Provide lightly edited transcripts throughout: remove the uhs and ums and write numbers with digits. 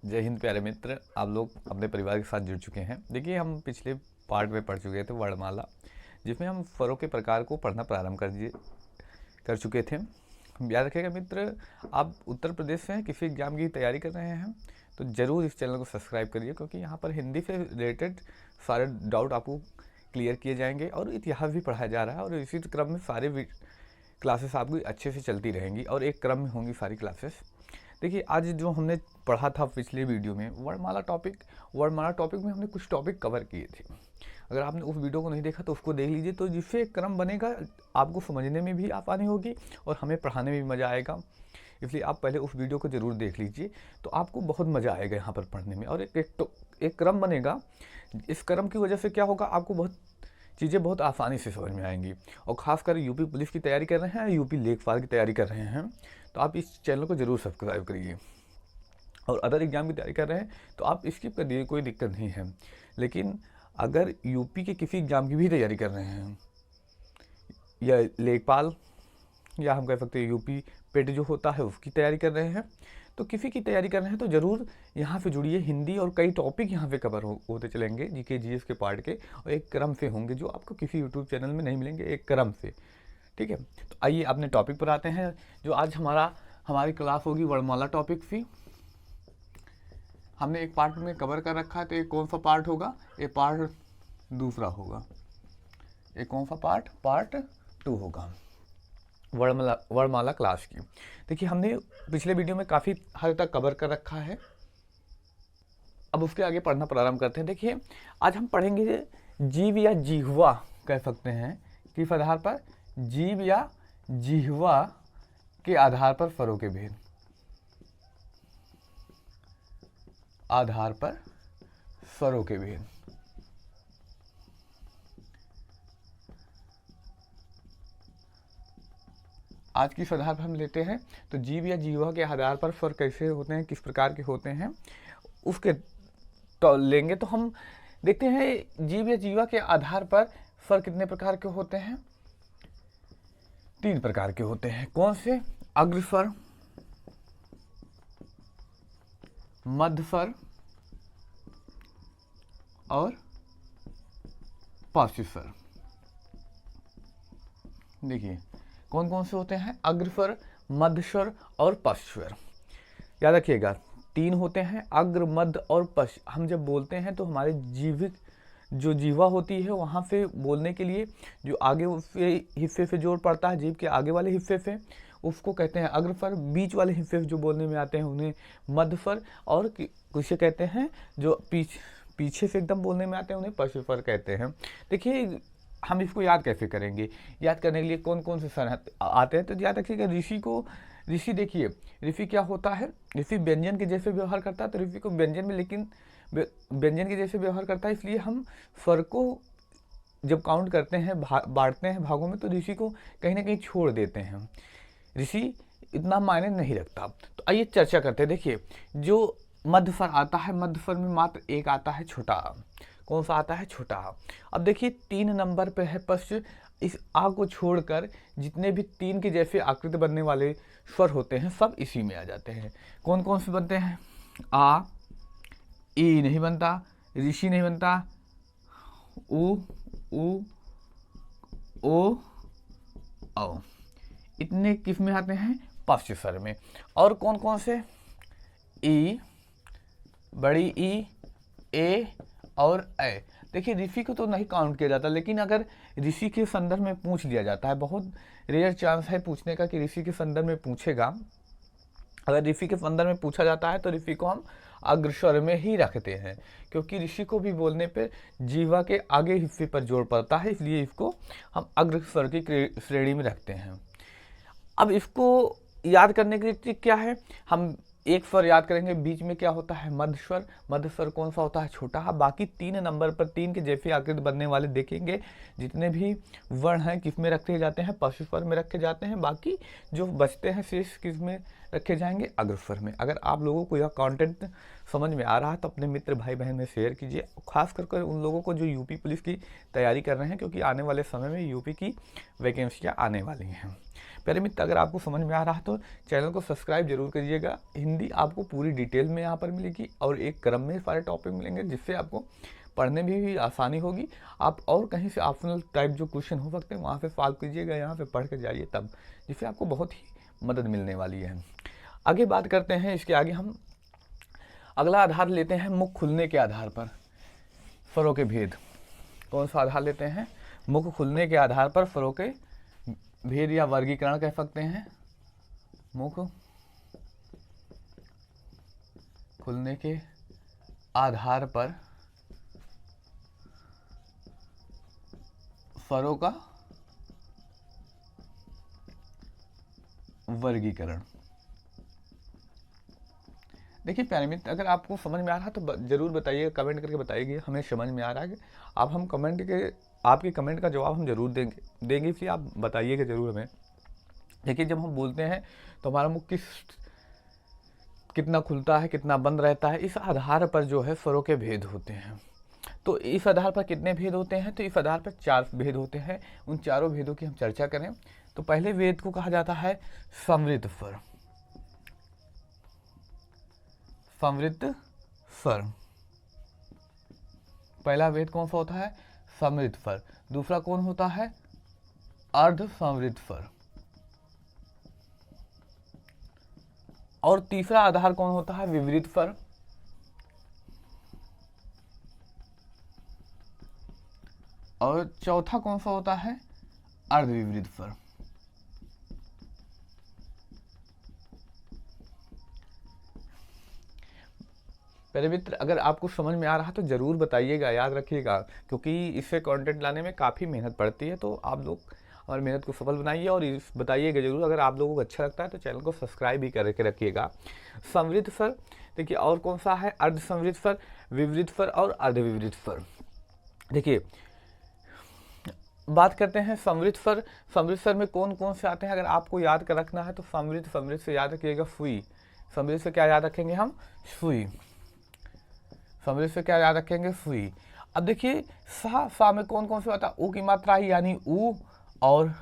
जय हिंद प्यारे मित्र, आप लोग अपने परिवार के साथ जुड़ चुके हैं। देखिए, हम पिछले पार्ट में पढ़ चुके थे वर्णमाला, जिसमें हम स्वरों के प्रकार को पढ़ना प्रारंभ कर चुके थे। याद रखिएगा मित्र, आप उत्तर प्रदेश से हैं, किसी एग्जाम की तैयारी कर रहे हैं तो ज़रूर इस चैनल को सब्सक्राइब करिए, क्योंकि यहाँ पर हिंदी से रिलेटेड सारे डाउट आपको क्लियर किए जाएंगे और इतिहास भी पढ़ाया जा रहा है। और इसी क्रम में सारे क्लासेस आपकी अच्छे से चलती रहेंगी और एक क्रम में होंगी सारी क्लासेस। देखिए, आज जो हमने पढ़ा था पिछले वीडियो में वर्णमाला टॉपिक में हमने कुछ टॉपिक कवर किए थे। अगर आपने उस वीडियो को नहीं देखा तो उसको देख लीजिए, तो जिससे एक क्रम बनेगा, आपको समझने में भी आसानी होगी और हमें पढ़ाने में भी मज़ा आएगा। इसलिए आप पहले उस वीडियो को ज़रूर देख लीजिए, तो आपको बहुत मज़ा आएगा यहाँ पर पढ़ने में और एक क्रम बनेगा। इस क्रम की वजह से क्या होगा, आपको बहुत चीज़ें बहुत आसानी से समझ में आएंगी। और ख़ासकर यूपी पुलिस की तैयारी कर रहे हैं, यूपी लेखपाल की तैयारी कर रहे हैं, तो आप इस चैनल को ज़रूर सब्सक्राइब करिए। और अदर एग्जाम की तैयारी कर रहे हैं तो आप स्किप कर दीजिए, कोई दिक्कत नहीं है। लेकिन अगर यूपी के किसी एग्ज़ाम की भी तैयारी कर रहे हैं, या लेखपाल, या हम कह सकते हैं यूपी पेट जो होता है उसकी तैयारी कर रहे हैं, तो किसी की तैयारी कर रहे हैं तो ज़रूर यहाँ से जुड़िए। हिंदी और कई टॉपिक यहाँ पे कवर होते चलेंगे, जीके जीएस के पार्ट के, और एक क्रम से होंगे जो आपको किसी यूट्यूब चैनल में नहीं मिलेंगे, एक क्रम से। ठीक है, तो आइए अपने टॉपिक पर आते हैं। जो आज हमारी क्लास होगी वर्णमाला टॉपिक से। हमने एक पार्ट में कवर कर रखा है, तो ये कौन सा पार्ट होगा, ये पार्ट दूसरा होगा। ये कौन सा पार्ट 2 होगा वर्णमाला क्लास की। देखिए, हमने पिछले वीडियो में काफ़ी हद तक कवर कर रखा है, अब उसके आगे पढ़ना प्रारंभ करते हैं। देखिए, आज हम पढ़ेंगे जीव या जिह्वा कह सकते हैं, किस आधार पर, जीव या जिह्वा के आधार पर स्वरों के भेद, आधार पर स्वरों के भेद। आज की आधार पर हम लेते हैं, तो जीव या जीवा के आधार पर स्वर कैसे होते हैं, किस प्रकार के होते हैं, उसके तो लेंगे। तो हम देखते हैं जीव या जीवा के आधार पर स्वर कितने प्रकार के होते हैं, 3 प्रकार के होते हैं। कौन से, अग्र स्वर, मध्य स्वर और पश्च स्वर। देखिए कौन कौन से होते हैं, अग्र स्वर, मध्य स्वर और पश्च स्वर। याद रखिएगा 3 होते हैं, अग्र, मध्य और पश्च। हम जब बोलते हैं तो हमारे जीवित जो जीवा होती है वहाँ से बोलने के लिए जो आगे हिस्से से जोर पड़ता है, जीभ के आगे वाले हिस्से से, उसको कहते हैं अग्र स्वर। बीच वाले हिस्से से जो बोलने में आते हैं उन्हें मध्य स्वर, और किसे कहते हैं जो पीछे से एकदम बोलने में आते हैं उन्हें पश्च स्वर कहते हैं। देखिए, हम इसको याद कैसे करेंगे, याद करने के लिए कौन कौन से स्वर आते हैं, तो याद रखिएगा ऋषि देखिए, ऋषि क्या होता है, ऋषि व्यंजन के जैसे व्यवहार करता है, तो ऋषि को व्यंजन में, लेकिन व्यंजन के जैसे व्यवहार करता है, इसलिए हम स्वर को जब काउंट करते हैं, बांटते हैं भागों में, तो ऋषि को कहीं ना कहीं छोड़ देते हैं, ऋषि इतना मायने नहीं रखता। तो आइए चर्चा करते हैं। देखिए, जो मध्य स्वर आता है, मध्य स्वर में मात्र एक आता है, छोटा आ। कौन सा आता है, छोटा आ। अब देखिए 3 नंबर पे है पश्च। इस आ को छोड़कर जितने भी 3 के जैसे आकृति बनने वाले स्वर होते हैं सब इसी में आ जाते हैं। कौन कौन से बनते हैं, आ, ई नहीं बनता, ऋषि नहीं बनता, उ, ओ, औ। इतने किस में आते हैं, पश्च स्वर में। और कौन कौन से, ई, बड़ी ई, ए और ए। देखिए, ऋषि को तो नहीं काउंट किया जाता, लेकिन अगर ऋषि के संदर्भ में पूछ लिया जाता है, बहुत रेयर चांस है पूछने का कि ऋषि के संदर्भ में पूछेगा। अगर ऋषि के संदर्भ में पूछा जाता है तो ऋषि को हम अग्रस्वर में ही रखते हैं, क्योंकि ऋषि को भी बोलने पर जीवा के आगे हिस्से पर जोर पड़ता है, इसलिए इसको हम अग्रस्वर की श्रेणी में रखते हैं। अब इसको याद करने की ट्रिक क्या है, हम एक स्वर याद करेंगे, बीच में क्या होता है, मध्य स्वर। मध्य स्वर कौन सा होता है, छोटा हा। बाकी 3 नंबर पर 3 के जैसे आकृति बनने वाले देखेंगे, जितने भी वर्ण हैं किस में रखे जाते हैं, पश्च स्वर में रखे जाते हैं। बाकी जो बचते हैं शेष किस में रखे जाएंगे अग्रस्वर में। अगर आप लोगों को यह कंटेंट समझ में आ रहा है तो अपने मित्र भाई बहन में शेयर कीजिए, खास कर उन लोगों को जो यूपी पुलिस की तैयारी कर रहे हैं, क्योंकि आने वाले समय में यूपी की वैकेंसियाँ आने वाली हैं। प्यारे मित्र, अगर आपको समझ में आ रहा है तो चैनल को सब्सक्राइब जरूर करिएगा। हिंदी आपको पूरी डिटेल में यहाँ पर मिलेगी और एक क्रम में सारे टॉपिक मिलेंगे, जिससे आपको पढ़ने में भी आसानी होगी। आप और कहीं से ऑप्शनल टाइप जो क्वेश्चन हो सकते हैं वहाँ पे सॉल्व कीजिएगा, यहाँ पे पढ़ के जाइए तब, जिससे आपको बहुत ही मदद मिलने वाली है। आगे बात करते हैं, इसके आगे हम अगला आधार लेते हैं मुख खुलने के आधार पर स्वरों के भेद। कौन सा आधार लेते हैं? मुख खुलने के आधार पर स्वरों के भेद या वर्गीकरण कह सकते हैं। मुख खुलने के आधार पर स्वरों का वर्गीकरण। देखिए प्यारे मित्र, अगर आपको समझ में आ रहा है तो जरूर बताइए, कमेंट करके बताइए हमें समझ में आ रहा है। आप हम कमेंट के आपके कमेंट का जवाब हम जरूर देंगे इसलिए आप बताइएगा जरूर हमें। देखिए जब हम बोलते हैं तो हमारा मुख कितना खुलता है, कितना बंद रहता है, इस आधार पर जो है स्वरों के भेद होते हैं। तो इस आधार पर कितने भेद होते हैं? तो इस आधार पर 4 भेद होते हैं। उन चारों भेदों की हम चर्चा करें तो पहले भेद को कहा जाता है समृद्ध स्वर। समृद्ध स्वर पहला भेद कौन सा होता है? समृद्ध स्वर। दूसरा कौन होता है? अर्ध समृद्ध स्वर। और तीसरा आधार कौन होता है? विपरीत स्वर। और चौथा कौन सा होता है? अर्धविपरीत स्वर। प्यारे मित्र, अगर आपको समझ में आ रहा तो जरूर बताइएगा, याद रखिएगा, क्योंकि इससे कंटेंट लाने में काफ़ी मेहनत पड़ती है। तो आप लोग हमारी मेहनत को सफल बनाइए और बताइएगा जरूर। अगर आप लोगों को अच्छा लगता है तो चैनल को सब्सक्राइब भी करके रखिएगा। समृद्ध स्वर देखिए, और कौन सा है? अर्ध समृद्ध स्वर, विपरीत स्वर और अर्धविपरीत स्वर। देखिए बात करते हैं समृद्ध स्वर। समृद्ध स्वर में कौन कौन से आते हैं? अगर आपको याद कर रखना है तो समृद्ध से याद रखिएगा सुई। समृद्ध से क्या याद रखेंगे हम? सुई। समृद्ध से क्या याद रखेंगे? सुई। अब देखिए सा में कौन कौन से आता है? ऊ की मात्रा ही, यानी ऊ और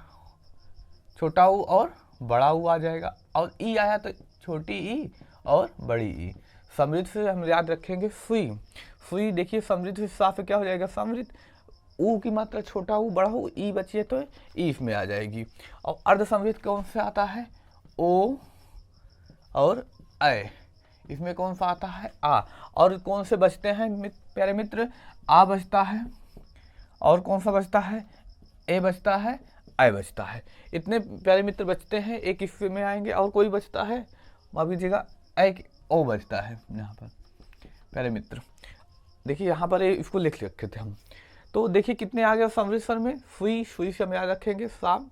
छोटा ऊ और बड़ा ऊ आ जाएगा। और ई आया तो छोटी ई और बड़ी ई। समृद्ध से हम याद रखेंगे सुई। सुई देखिए समृद्ध से सा क्या हो जाएगा? समृद्ध। ऊ की मात्रा छोटा ऊ बड़ा ऊ, ई बची है तो ई इसमें आ जाएगी। और अर्ध समृद्ध कौन से आता है? ओ और ऐ। इसमें कौन सा आता है? आ। और कौन से बचते हैं प्यारे मित्र? आ बचता है। और कौन सा बचता है? ए बचता है, ऐ बचता है। इतने प्यारे मित्र बचते हैं। एक हिस्से में आएंगे और कोई बचता है, माफ कीजिएगा, ओ बचता है यहाँ पर। प्यारे मित्र देखिए यहाँ पर इसको लिख रखे थे हम। तो देखिए कितने आ गए समृद्ध स्वर में? सुई से हम याद रखेंगे, साम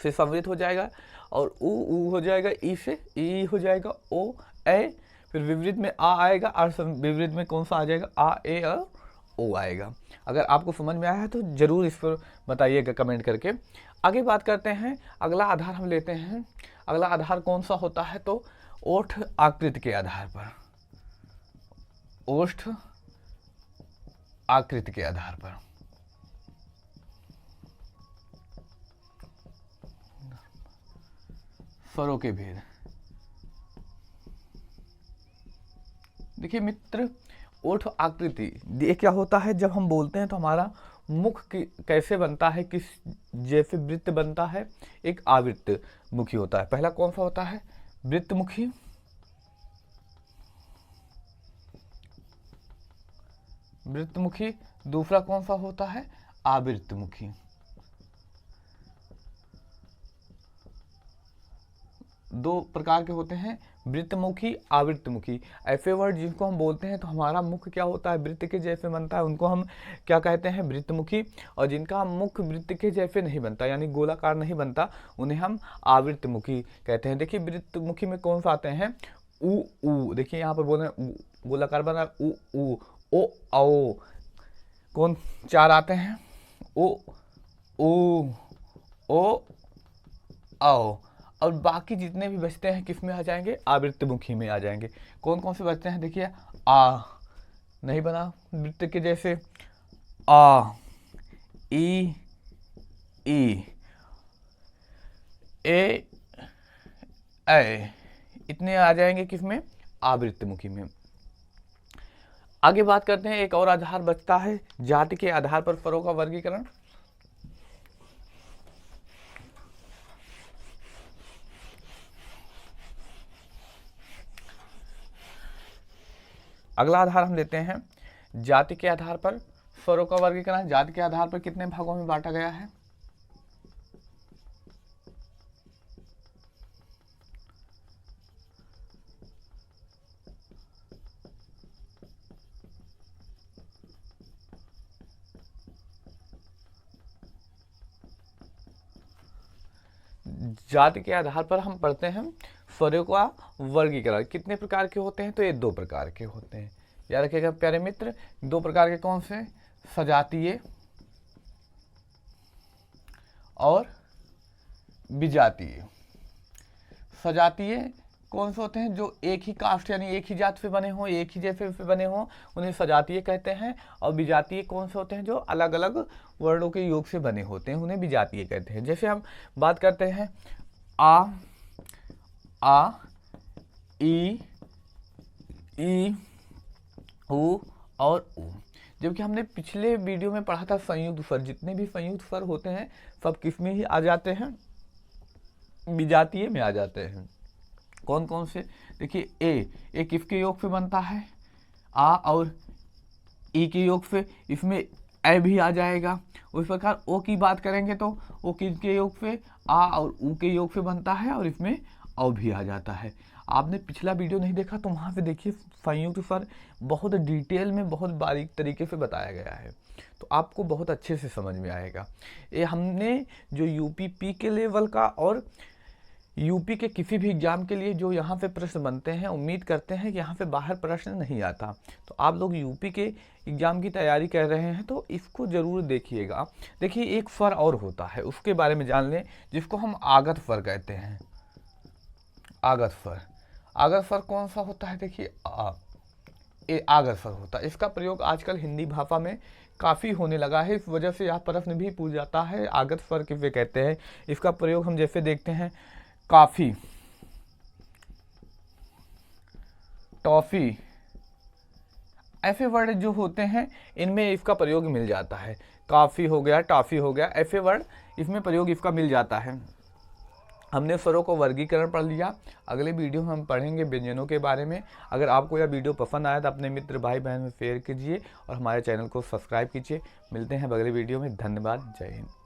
से समृद्ध हो जाएगा। और ऊ हो जाएगा, ई से ई हो जाएगा, ओ ए। फिर विपरीत में आ आएगा, और विपरीत में कौन सा आ जाएगा? आ ए और ओ आएगा। अगर आपको समझ में आया है तो जरूर इस पर बताइएगा कमेंट करके। आगे बात करते हैं, अगला आधार हम लेते हैं। अगला आधार कौन सा होता है? तो ओठ आकृति के आधार पर। ओठ आकृति के आधार पर स्वरों के भेद। देखिए मित्र, ओठ आकृति ये क्या होता है? जब हम बोलते हैं तो हमारा मुख कैसे बनता है, किस जैसे वृत्त बनता है? एक आवृत्त मुखी होता है। पहला कौन सा होता है? वृत्त मुखी। वृत्त मुखी। दूसरा कौन सा होता है? आवृत्त मुखी। दो प्रकार के होते हैं, वृत्तमुखी, आवृत्तमुखी। ऐसे वर्ड जिनको हम बोलते हैं तो हमारा मुख क्या होता है? वृत्त के जैसे बनता है, उनको हम क्या कहते हैं? वृत्तमुखी। और जिनका मुख वृत्त के जैसे नहीं बनता, यानी गोलाकार नहीं बनता, उन्हें हम आवृत्तमुखी कहते हैं। देखिए वृत्तमुखी में कौन सा आते हैं? ऊ। देखिए यहाँ पर बोल रहे हैं गोलाकार बना, ऊ ओ आओ। कौन 4 आते हैं? ओ ऊ ओ आओ। और बाकी जितने भी बचते हैं किस में आ जाएंगे, आवृत्तमुखी में आ जाएंगे। कौन कौन से बचते हैं, देखिए आ नहीं बना वृत्त के जैसे, आ, ई, ए, इतने आ जाएंगे किस में, आवृत्तमुखी में। आगे बात करते हैं, एक और आधार बचता है जाति के आधार पर स्वरों का वर्गीकरण। अगला आधार हम लेते हैं जाति के आधार पर स्वरों का वर्गीकरण। जाति के आधार पर कितने भागों में बांटा गया है, जाति के आधार पर हम पढ़ते हैं स्वरों का वर्गीकरण। कितने प्रकार के होते हैं, तो ये 2 प्रकार के होते हैं। याद रखिएगा प्यारे मित्र, 2 प्रकार के कौन से, सजातीय और विजातीय। सजातीय कौन से होते हैं, जो एक ही कास्ट यानी एक ही जात से बने हों, एक ही जैसे से बने हों, उन्हें सजातीय कहते हैं। और विजातीय कौन से होते हैं, जो अलग अलग वर्णों के योग से बने होते हैं, उन्हें विजातीय कहते हैं। जैसे हम बात करते हैं आ, ई, उ और उ। जबकि हमने पिछले वीडियो में पढ़ा था संयुक्त स्वर, जितने भी संयुक्त स्वर होते हैं सब किस में ही आ जाते हैं, विजातीय में आ जाते हैं। कौन कौन से, देखिए ए किसके योग से बनता है, आ और ई के योग से, इसमें ए भी आ जाएगा। उस प्रकार ओ की बात करेंगे तो ओ किसके योग से, आ और उ के योग से बनता है और इसमें औ भी आ जाता है। आपने पिछला वीडियो नहीं देखा तो वहाँ पे देखिए, संयुक्त स्वर बहुत डिटेल में बहुत बारीक तरीके से बताया गया है, तो आपको बहुत अच्छे से समझ में आएगा। ये हमने जो यूपी के लेवल का और यूपी के किसी भी एग्जाम के लिए जो यहाँ पे प्रश्न बनते हैं, उम्मीद करते हैं कि यहाँ पे बाहर प्रश्न नहीं आता। तो आप लोग यूपी के एग्जाम की तैयारी कर रहे हैं तो इसको ज़रूर देखिएगा। देखिए एक स्वर और होता है, उसके बारे में जान लें, जिसको हम आगत स्वर कहते हैं। आगत स्वर, आगत स्वर कौन सा होता है, देखिए ये आगत स्वर होता है। इसका प्रयोग आजकल हिंदी भाषा में काफ़ी होने लगा है, इस वजह से यह प्रश्न भी पूछ जाता है आगत स्वर किसे कहते हैं। इसका प्रयोग हम जैसे देखते हैं काफ़ी, टॉफ़ी, ऐसे वर्ड जो होते हैं इनमें इसका प्रयोग मिल जाता है। काफ़ी हो गया, टॉफ़ी हो गया, ऐसे वर्ड इसमें प्रयोग इसका मिल जाता है। हमने स्वरों को वर्गीकरण पढ़ लिया। अगले वीडियो में हम पढ़ेंगे व्यंजनों के बारे में। अगर आपको यह वीडियो पसंद आया तो अपने मित्र भाई बहन में शेयर कीजिए और हमारे चैनल को सब्सक्राइब कीजिए। मिलते हैं अगले वीडियो में। धन्यवाद, जय हिंद।